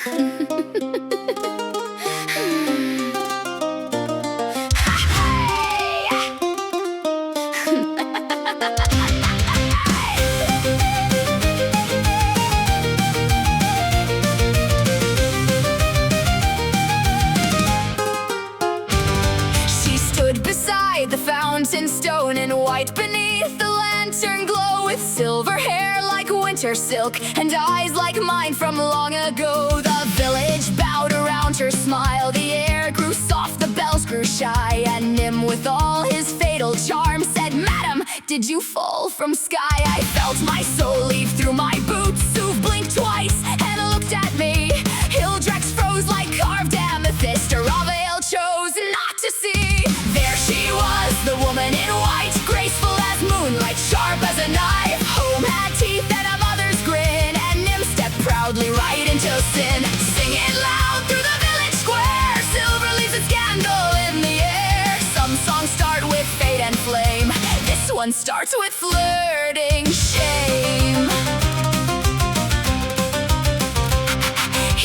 She stood beside the fountain, stone and white beneath the lantern glow, with silver hair like winter silk and eyes like mine from long ago. The village bowed around her smile, the air grew soft, the bells grew shy, and Nim, with all his fatal charm, said, "Madam, did you fall from sky?" I felt my soul leave through my boots, who blinked twice and looked at me. Hildrex froze like carved amethyst, Lirael chose not to see. There she was, the woman in white, graceful as moonlight, sharp as a knife. Home had teeth and a mother's grin, and Nim stepped proudly right into sin. Singing loud through the village square, silver leaves and scandal in the air. Some songs start with fate and flame, this one starts with flirting shame.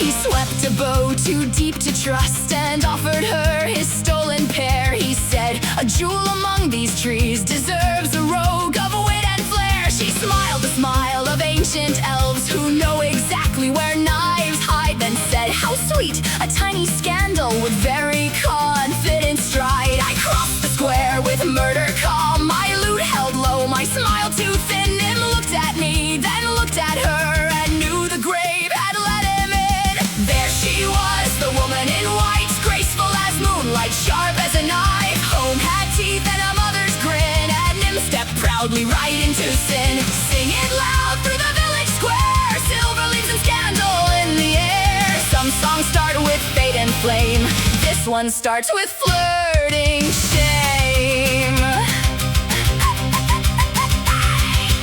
He swept a bow too deep to trust and offered her his stolen pair. He said, "A jewel among these trees deserves a rogue of wit and flair." She smiled the smile of ancient elves who know exactly where knives hide, then said, "How sweet, a tiny scandal with very confident stride." I crossed the square with murder calm, my lute held low, my smile too thin. Nim looked at me, then looked at her, and knew the grave had let him in. There she was, the woman in white, graceful as moonlight, sharp as a knife. Home had teeth and a mother's grin, and Nim stepped proudly right into sin. Sing it loud through the village square, silver leaves and scandal in the air. Some songs start with fate and flame, this one starts with flirting shame.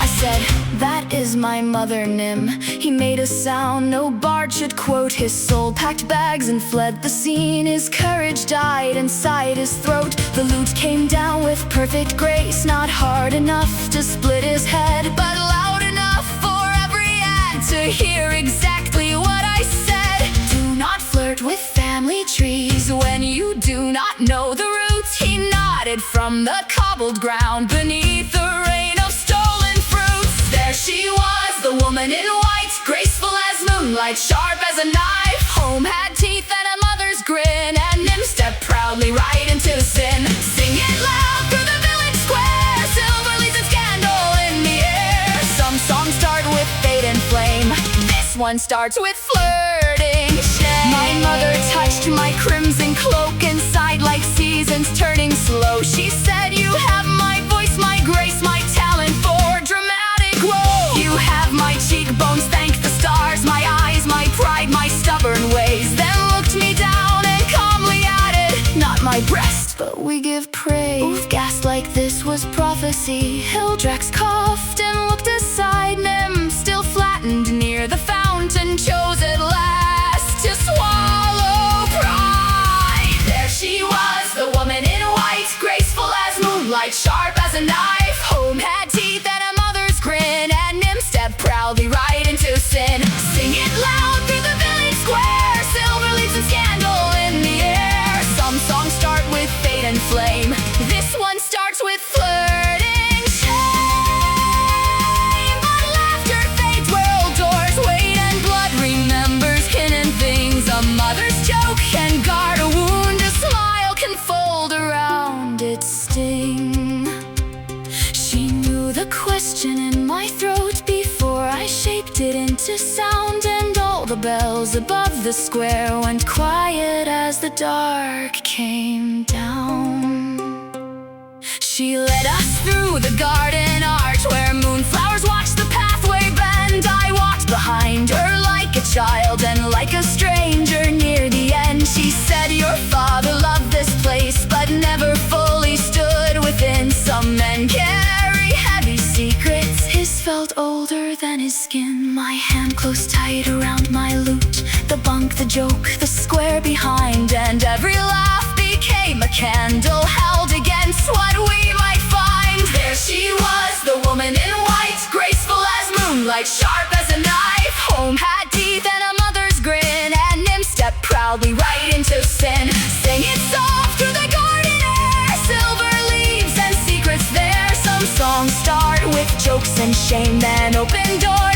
I said, "That is my mother, Nim." He made a sound no bard should quote. His soul packed bags and fled the scene. His courage died inside his throat. The lute came down with perfect grace, not hard enough to split his head, but loud enough for every ant to hear exactly what I said. Do not flirt with family trees when you do not know the roots. He nodded from the cobbled ground beneath the rain of stolen fruits. There she was, the woman in white, graceful as moonlight, sharp as a knife. Home had teeth and a mother's grin, and Nim stepped proudly right into sin. Sing it loud through the village square, silver leaves and scandal in the air. Some songs start with fate and flame, this one starts with flirting shame. My mother touched my crimson cloak and sighed like seasons turning slow. She said, "You have my voice, my grace, my talent for dramatic woe. You have my cheekbones, thank the stars, my eyes, my pride, my stubborn ways." Then looked me down and calmly added, "Not my breast, but we give praise." Oof, gasped like this was prophecy. Hildrex coughed and looked aside. Nim, still flattened near the fountain, chose at last to swallow pride. There she was, the woman in white, graceful as moonlight, sharp as a knife. Home had teeth and a mother's grin, and Nim stepped proudly right into sin. Sing it loud through the village square, silver leaves and scandal in the air. Some songs start with fate and flame, this one starts with flirting shame. But laughter fades where old doors wait, and blood remembers hidden things. A mother's joke can guard a wound, a smile can fold around its sting. She knew the question in my throat before I shaped it into sound, and all the bells above the square went quiet as the dark came down. She led us through the garden arch where moonflowers watched the pathway bend. I walked behind her like a child and like a stranger near the end. She said, "Your father loved this place but never fully stood within. Some men carry heavy secrets, his felt older than his skin." My hand closed tight around my lute, the bonk, the joke, the square behind, and every laugh became a candle held against what we might find. There she was, the woman in white, graceful as moonlight, sharp as a knife. Home had teeth and a mother's grin, wildly right into sin. Sing it soft through the garden air, silver leaves and secrets there. Some songs start with jokes and shame, then open doors